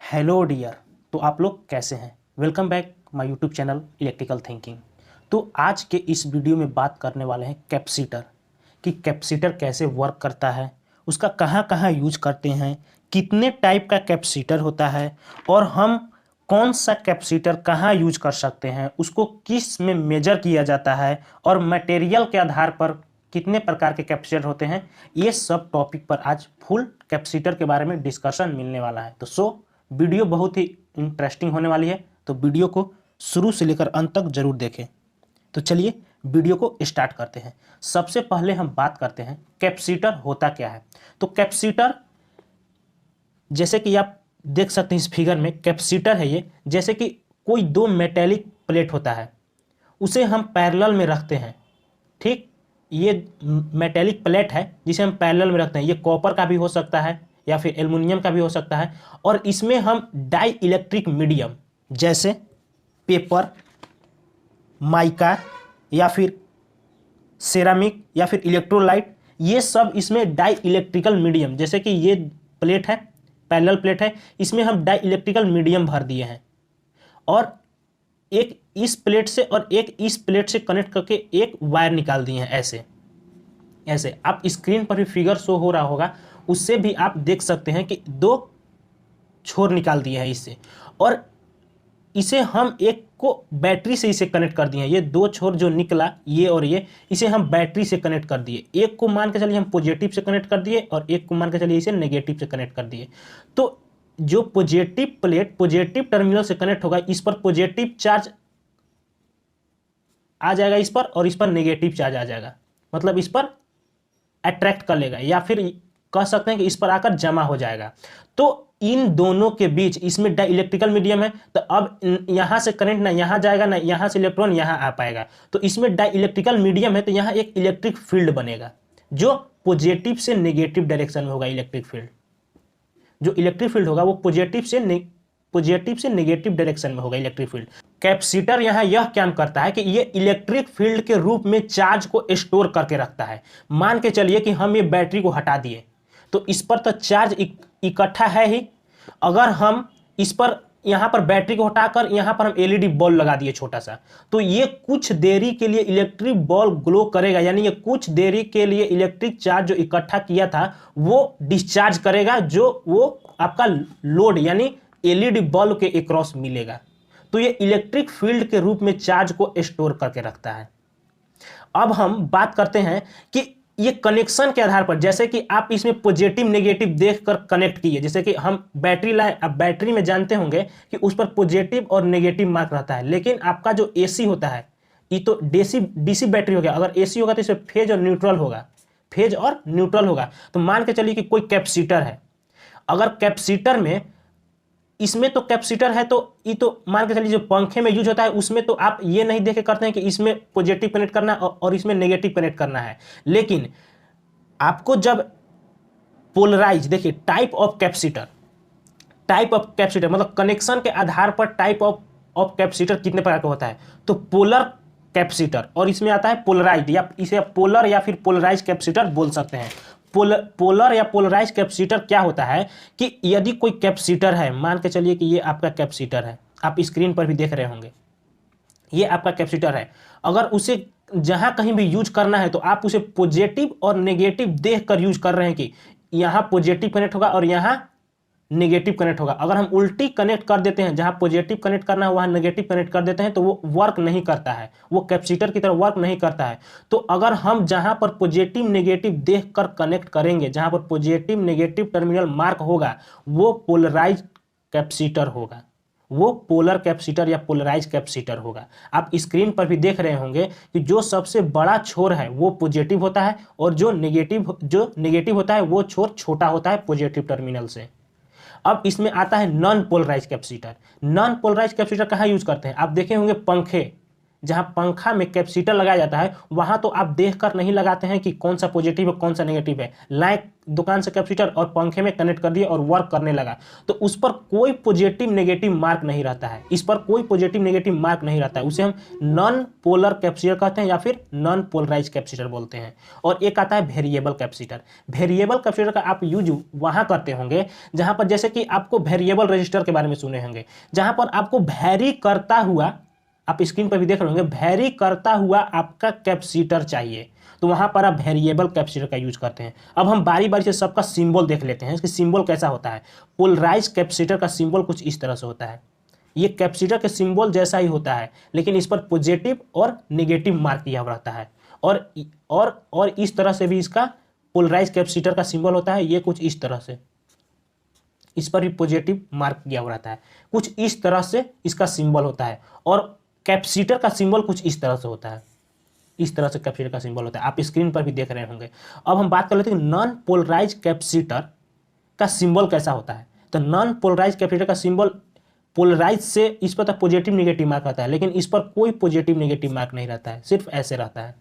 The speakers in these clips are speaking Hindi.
Hello dear. तो आप लोग कैसे हैं? Welcome back my YouTube channel electrical thinking. तो आज के इस वीडियो में बात करने वाले हैं कैपेसिटर कि कैपेसिटर कैसे वर्क करता है, उसका कहाँ कहाँ यूज करते हैं, कितने टाइप का कैपेसिटर होता है और हम कौन सा कैपेसिटर कहाँ यूज कर सकते हैं, उसको किस में मेजर किया जाता है और मटेरियल के आधार पर कितने प्रकार के कैपेसिटर होते हैं। ये सब टॉपिक पर आज फुल कैपेसिटर के बारे में डिस्कशन मिलने वाला है। तो वीडियो बहुत ही इंटरेस्टिंग होने वाली है, तो वीडियो को शुरू से लेकर अंत तक जरूर देखें। तो चलिए वीडियो को स्टार्ट करते हैं। सबसे पहले हम बात करते हैं कैपेसिटर होता क्या है। तो कैपेसिटर जैसे कि आप देख सकते हैं इस फिगर में, कैपेसिटर है ये जैसे कि कोई दो मेटेलिक प्लेट होता है, उसे हम पैरेलल में रखते हैं। ठीक, ये मेटेलिक प्लेट है जिसे हम पैरेलल में रखते हैं। ये कॉपर का भी हो सकता है या फिर एल्युमिनियम का भी हो सकता है, और इसमें हम डाई इलेक्ट्रिक मीडियम जैसे पेपर, माइका या फिर सेरामिक या फिर इलेक्ट्रोलाइट, ये सब इसमें डाई इलेक्ट्रिकल मीडियम, जैसे कि ये प्लेट है, पैरेलल प्लेट है, इसमें हम डाई इलेक्ट्रिकल मीडियम भर दिए हैं और एक इस प्लेट से और एक इस प्लेट से कनेक्ट करके एक वायर निकाल दिए हैं। ऐसे ऐसे आप स्क्रीन पर भी फिगर शो हो रहा होगा, उससे भी आप देख सकते हैं कि दो छोर निकाल दिए हैं इससे, और इसे हम एक को बैटरी से इसे कनेक्ट कर दिए हैं। ये दो छोर जो निकला, ये और ये, इसे हम बैटरी से कनेक्ट कर दिए। एक को मान के चलिए हम पॉजिटिव से कनेक्ट कर दिए और एक को मान के चलिए इसे नेगेटिव से कनेक्ट कर दिए। तो जो पॉजिटिव प्लेट पॉजिटिव टर्मिनल से कनेक्ट होगा, इस पर पॉजिटिव चार्ज आ जाएगा इस पर, और इस पर नेगेटिव चार्ज आ जाएगा, मतलब इस पर अट्रैक्ट कर लेगा या फिर कह सकते हैं कि इस पर आकर जमा हो जाएगा। तो इन दोनों के बीच इसमें डाई इलेक्ट्रिकल मीडियम है, तो अब यहां से करंट ना यहां जाएगा ना यहां से इलेक्ट्रॉन यहां आ पाएगा। तो इसमें डाई इलेक्ट्रिकल मीडियम है, तो यहां एक इलेक्ट्रिक फील्ड बनेगा जो पॉजिटिव से नेगेटिव डायरेक्शन में होगा। इलेक्ट्रिक फील्ड, जो इलेक्ट्रिक फील्ड होगा वो पॉजिटिव से नेगेटिव डायरेक्शन में होगा इलेक्ट्रिक फील्ड। कैपेसिटर यहां यह काम करता है कि ये इलेक्ट्रिक फील्ड के रूप में चार्ज को स्टोर करके रखता है। मान के चलिए कि हम ये बैटरी को हटा दिए, तो इस पर तो चार्ज इकट्ठा है ही। अगर हम इस पर यहां पर बैटरी को हटाकर यहां पर हम एलईडी बल्ब लगा दिए छोटा सा, तो ये कुछ देरी के लिए इलेक्ट्रिक बल्ब ग्लो करेगा, यानी ये कुछ देरी के लिए इलेक्ट्रिक चार्ज जो इकट्ठा किया था वो डिस्चार्ज करेगा, जो वो आपका लोड यानी एलईडी बल्ब के अक्रॉस मिलेगा। तो ये इलेक्ट्रिक फील्ड के रूप में चार्ज को स्टोर करके रखता है। अब हम बात करते हैं कि ये कनेक्शन के आधार पर, जैसे कि आप इसमें पॉजिटिव नेगेटिव देखकर कनेक्ट किए, जैसे कि हम बैटरी लाए, अब बैटरी में जानते होंगे कि उस पर पॉजिटिव और नेगेटिव मार्क रहता है, लेकिन आपका जो एसी होता है ये तो डीसी बैटरी हो गया। अगर एसी होगा तो इसमें फेज और न्यूट्रल होगा, फेज और न्यूट्रल होगा। तो मान के चलिए कि कोई कैपेसिटर है, अगर कैपेसिटर में इसमें तो कैपेसिटर है, तो ये तो मान के चलिए जो पंखे में यूज होता है उसमें तो आप ये नहीं देख के करते हैं कि इसमें पॉजिटिव कनेक्ट करना है और इसमें नेगेटिव कनेक्ट करना है। लेकिन आपको जब पोलराइज, देखिए टाइप ऑफ कैपेसिटर मतलब कनेक्शन के आधार पर टाइप ऑफ कैपेसिटर कितने प्रकार का होता है। तो पोलर कैपेसिटर, और इसमें आता है पोलराइज, या इसे पोलर या फिर पोलराइज कैपेसिटर बोल सकते हैं। पोलर या पोलराइज कैपेसिटर क्या होता है कि यदि कोई कैपेसिटर है, मान के चलिए कि ये आपका कैपेसिटर है, आप स्क्रीन पर भी देख रहे होंगे, ये आपका कैपेसिटर है। अगर उसे जहां कहीं भी यूज करना है तो आप उसे पॉजिटिव और नेगेटिव देखकर यूज कर रहे हैं कि यहां पॉजिटिव कनेक्ट होगा और यहां नेगेटिव कनेक्ट होगा। अगर हम उल्टी कनेक्ट कर देते हैं, जहां पॉजिटिव कनेक्ट करना है वहां नेगेटिव कनेक्ट कर देते हैं, तो वो वर्क नहीं करता है, वो कैपेसिटर की तरह वर्क नहीं करता है। तो अगर हम जहां पर पॉजिटिव नेगेटिव देखकर कनेक्ट करेंगे, जहां पर पॉजिटिव नेगेटिव टर्मिनल मार्क होगा, वो पोलराइज कैपेसिटर होगा, वो पोलर कैपेसिटर या पोलराइज कैपेसिटर होगा। आप स्क्रीन पर भी देख रहे होंगे कि जो सबसे बड़ा छोर है वो पॉजिटिव होता है, और जो नेगेटिव होता है वो छोर छोटा होता है पॉजिटिव टर्मिनल से। अब इसमें आता है non polarize capacitor. Non polarize capacitor कहाँ यूज करते हैं, आप देखे होंगे पंखे, जहां पंखा में कैपेसिटर लगाया जाता है वहां तो आप देखकर नहीं लगाते हैं कि कौन सा पॉजिटिव है कौन सा नेगेटिव है। लाए दुकान से कैपेसिटर और पंखे में कनेक्ट कर दिए और वर्क करने लगा, तो उस पर कोई पॉजिटिव नेगेटिव मार्क नहीं रहता है, इस पर कोई पॉजिटिव नेगेटिव मार्क नहीं रहता है। उसे हम नॉन पोलर कैपेसिटर कहते हैं या फिर नॉन पोलराइज कैपेसिटर बोलते हैं। और एक आता है वेरिएबल कैपेसिटर। वेरिएबल कैपेसिटर का आप यूज वहां करते होंगे जहां पर, जैसे कि आपको वेरिएबल रजिस्टर के बारे में सुने होंगे, जहां पर आपको वैरी करता हुआ, आप स्क्रीन पर भी देख रहे होंगे, वैरी करता हुआ आपका कैपेसिटर चाहिए, तो वहां पर आप वेरिएबल कैपेसिटर का यूज करते हैं। अब हम बारी बारी से सबका सिंबल देख लेते हैं, इसका सिंबल कैसा होता है। पोलराइज कैपेसिटर का सिंबल कुछ इस तरह से होता है, ये कैपेसिटर के सिंबल जैसा ही होता है, लेकिन इस पर पॉजिटिव और नेगेटिव मार्क किया हुआ रहता है। और इस तरह से भी इसका पोलराइज कैपेसिटर का सिंबल होता है, ये कुछ इस तरह से, इस पर भी पॉजिटिव मार्क किया हुआ रहता है, कुछ इस तरह से इसका सिंबल होता है। और कैपेसिटर का सिंबल कुछ इस तरह से होता है, इस तरह से कैपेसिटर का सिंबल होता है, आप स्क्रीन पर भी देख रहे होंगे। अब हम बात कर लेते हैं नॉन पोलराइज कैपेसिटर का सिंबल कैसा होता है। तो नॉन पोलराइज कैपेसिटर का सिंबल पोलराइज से इस पर तो पॉजिटिव नेगेटिव मार्क रहता है, लेकिन इस पर कोई पॉजिटिव नेगेटिव मार्क नहीं रहता है, सिर्फ ऐसे रहता है,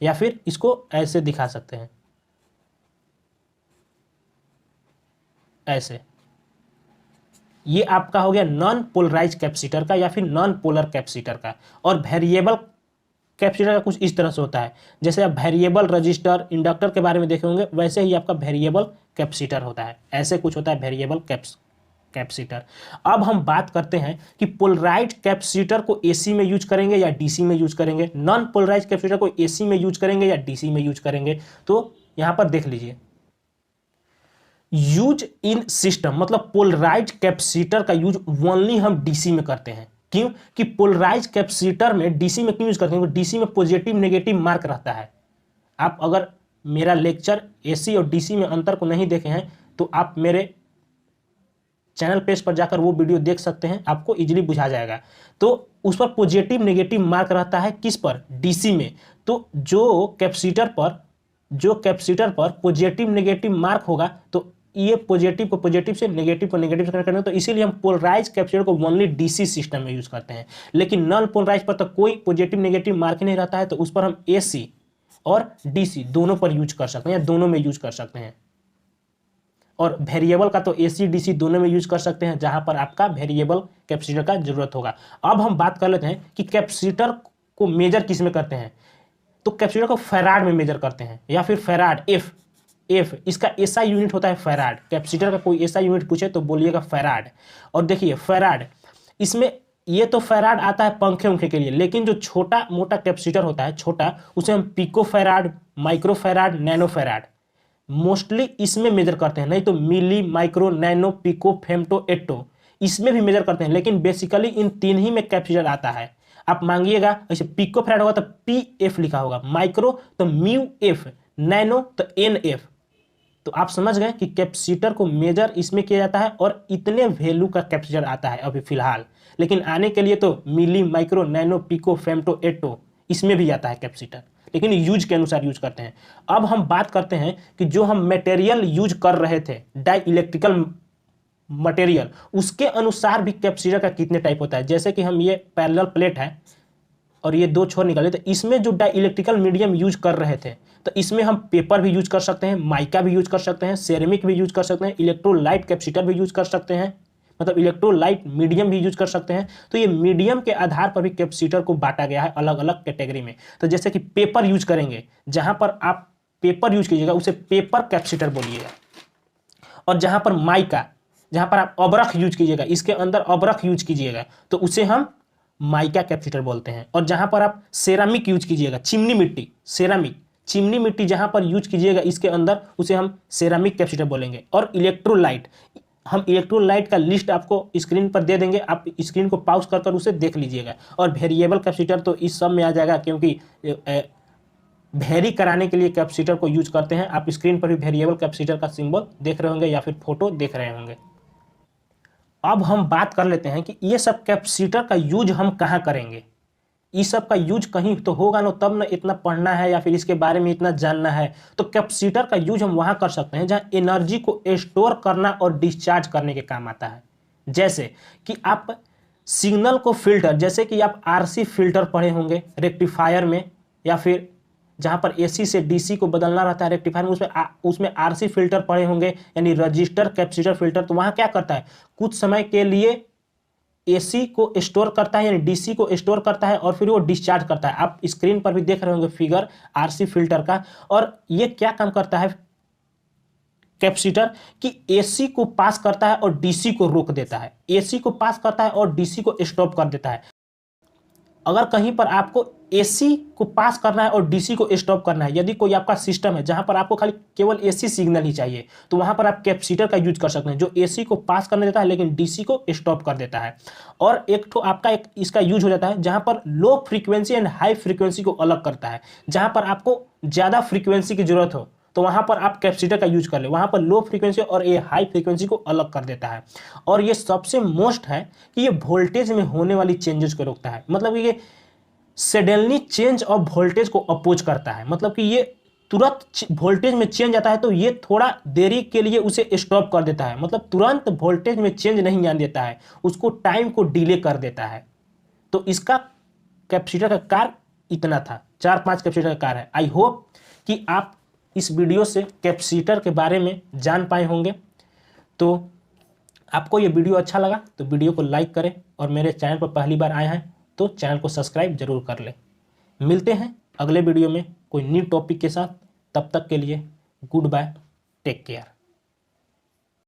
या फिर इसको ऐसे दिखा सकते हैं, ऐसे। ये आपका हो गया नॉन पोलराइज कैपेसिटर का या फिर नॉन पोलर कैपेसिटर का। और वेरिएबल कैपेसिटर का कुछ इस तरह से होता है, जैसे आप वेरिएबल रजिस्टर इंडक्टर के बारे में देखे होंगे, वैसे ही आपका वेरिएबल कैपेसिटर होता है, ऐसे कुछ होता है वेरिएबल कैपेसिटर। अब हम बात करते हैं कि पोलराइज कैपेसिटर को एसी में यूज करेंगे या डीसी में यूज करेंगे, नॉन पोलराइज कैपेसिटर को एसी में यूज करेंगे या डीसी में यूज करेंगे। तो यहां पर देख लीजिए, यूज इन सिस्टम, मतलब पोलराइज कैपेसिटर का यूज ओनली हम डीसी में करते हैं। क्यों कि पोलराइज कैपेसिटर में डीसी में क्यों यूज करते हैं, क्योंकि डीसी में पॉजिटिव नेगेटिव मार्क रहता है। आप अगर मेरा लेक्चर एसी और डीसी में अंतर को नहीं देखे हैं तो आप मेरे चैनल पेज पर जाकर वो वीडियो देख सकते हैं, आपको इजीली बुझा जाएगा। तो उस पर पॉजिटिव नेगेटिव मार्क रहता है, किस पर, डीसी में। तो जो कैपेसिटर पर पॉजिटिव नेगेटिव मार्क होगा तो ये पॉजिटिव को पॉजिटिव से, नेगेटिव को नेगेटिव से कनेक्ट करना, तो इसीलिए हम पोलराइज कैपेसिटर को ओनली डीसी सिस्टम में यूज करते हैं। लेकिन नॉन पोलराइज पर तो कोई पॉजिटिव नेगेटिव मार्क नहीं रहता है, तो उस पर हम एसी और डीसी दोनों पर यूज कर सकते हैं या दोनों में यूज कर सकते हैं। और वेरिएबल का तो एसी डीसी दोनों में यूज कर सकते हैं, जहां पर आपका वेरिएबल कैपेसिटर का जरूरत होगा। अब हम बात कर लेते हैं कि कैपेसिटर को मेजर किस में करते हैं। तो कैपेसिटर को फैराड में मेजर करते हैं, या फिर फैराड, एफ इसका एसआई यूनिट होता है फैराड। कैपेसिटर का कोई एसआई यूनिट पूछे तो बोलिएगा फैराड। और देखिए फैराड, इसमें ये तो फैराड आता है पंखे उंखे के लिए, लेकिन जो छोटा मोटा कैपेसिटर होता है, छोटा, उसे हम pico farad, micro farad, nano farad mostly इसमें मेजर करते हैं। नहीं तो milli, micro, nano, pico, femto, atto इसमें भी मेजर करते हैं, लेकिन बेसिकली इन तीन ही में कैपेसिटर आता है। आप मांगिएगा ऐसे, पिको फैराड होगा तो पी एफ लिखा होगा, माइक्रो तो म्यू एफ, नैनो तो एन एफ। तो आप समझ गए कि कैपेसिटर को मेजर इसमें किया जाता है, और इतने वैल्यू का कैपेसिटर आता है अभी फिलहाल, लेकिन आने के लिए तो milli, micro, nano, pico, femto, atto इसमें भी आता है कैपेसिटर, लेकिन यूज के अनुसार यूज करते हैं। अब हम बात करते हैं कि जो हम मटेरियल यूज कर रहे थे, डाई इलेक्ट्रिकल मटेरियल, उसके अनुसार भी कैपेसिटर का कितने टाइप होता है। जैसे कि हम ये पैरेलल प्लेट है और ये दो छोर निकाले, तो इसमें जो डाई इलेक्ट्रिकल मीडियम यूज कर रहे थे, तो इसमें हम पेपर भी यूज कर सकते हैं, माइका भी यूज कर सकते हैं, सेरेमिक भी यूज कर सकते हैं, इलेक्ट्रोलाइट कैपेसिटर भी यूज कर सकते हैं, मतलब इलेक्ट्रोलाइट मीडियम भी यूज कर सकते हैं। तो ये मीडियम के आधार पर भी कैपेसिटर को बांटा गया है अलग अलग कैटेगरी में। तो जैसे कि पेपर यूज करेंगे, जहां पर आप पेपर यूज कीजिएगा उसे पेपर कैपेसिटर बोलिएगा। और जहां पर माइका, जहां पर आप अबरख यूज कीजिएगा, इसके अंदर अबरख यूज कीजिएगा, तो उसे हम माइका कैपेसिटर बोलते हैं। और जहां पर आप सेरामिक यूज कीजिएगा, चिमनी मिट्टी, सेरामिक, चिमनी मिट्टी जहां पर यूज कीजिएगा इसके अंदर, उसे हम सेरामिक कैपेसिटर बोलेंगे। और इलेक्ट्रोलाइट, हम इलेक्ट्रोलाइट का लिस्ट आपको स्क्रीन पर दे देंगे, आप स्क्रीन को पॉज कर उसे देख लीजिएगा। और वेरिएबल कैपेसिटर तो इस सब में आ जाएगा, क्योंकि वेरी कराने के लिए कैपेसिटर को यूज करते हैं। आप स्क्रीन पर भी वेरिएबल कैपेसिटर का सिंबल देख रहे होंगे या फिर फोटो देख रहे होंगे। अब हम बात कर लेते हैं कि ये सब कैपेसिटर का यूज हम कहाँ करेंगे। इस सब का यूज कहीं तो होगा ना, तब ना इतना पढ़ना है या फिर इसके बारे में इतना जानना है। तो कैपेसिटर का यूज हम वहां कर सकते हैं जहां एनर्जी को स्टोर करना और डिस्चार्ज करने के काम आता है। जैसे कि आप सिग्नल को फिल्टर, जैसे कि आप आरसी फिल्टर पढ़े होंगे रेक्टिफायर में, या फिर जहाँ पर एसी से डीसी को बदलना रहता है रेक्टिफायर में, उसमें आरसी फिल्टर पढ़े होंगे, यानी रजिस्टर कैपेसिटर फिल्टर। तो वहाँ क्या करता है, कुछ समय के लिए एसी को स्टोर करता है यानी डीसी को स्टोर करता है और फिर वो डिस्चार्ज करता है। आप स्क्रीन पर भी देख रहे होंगे फिगर आरसी फिल्टर का। और ये क्या काम करता है कैपेसिटर, कि एसी को पास करता है और डीसी को रोक देता है, एसी को पास करता है और डीसी को स्टॉप कर देता है। अगर कहीं पर आपको एसी को पास करना है और डीसी को स्टॉप करना है, यदि कोई आपका सिस्टम है जहां पर आपको खाली केवल एसी सिग्नल ही चाहिए, तो वहां पर आप कैपेसिटर का यूज कर सकते हैं, जो एसी को पास करने देता है लेकिन डीसी को स्टॉप कर देता है। और एक तो आपका एक इसका यूज हो जाता है जहां पर low frequency and high frequency को अलग करता है। जहां पर आपको ज्यादा फ्रीक्वेंसी की जरूरत हो तो वहां पर आप कैपेसिटर का यूज कर ले, वहां पर लो फ्रीक्वेंसी और ये हाई फ्रीक्वेंसी को अलग कर देता है। और ये सबसे मोस्ट है कि ये वोल्टेज में होने वाली चेंजेस को रोकता है, मतलब ये सडनली चेंज ऑफ वोल्टेज को अपोज करता है। मतलब कि ये तुरंत वोल्टेज में चेंज आता है तो ये थोड़ा देरी के लिए उसे स्टॉप कर देता है, मतलब तुरंत वोल्टेज में चेंज नहीं आने देता है, उसको टाइम को डिले कर देता है। तो इसका कैपेसिटर का कार्य इतना था, 4-5 कैपेसिटर का कार्य है। आई होप कि आप इस वीडियो से कैपेसिटर के बारे में जान पाए होंगे। तो आपको ये वीडियो अच्छा लगा तो वीडियो को लाइक करें, और मेरे चैनल पर पहली बार आए हैं तो चैनल को सब्सक्राइब जरूर कर लें। मिलते हैं अगले वीडियो में कोई न्यू टॉपिक के साथ, तब तक के लिए गुड बाय, टेक केयर।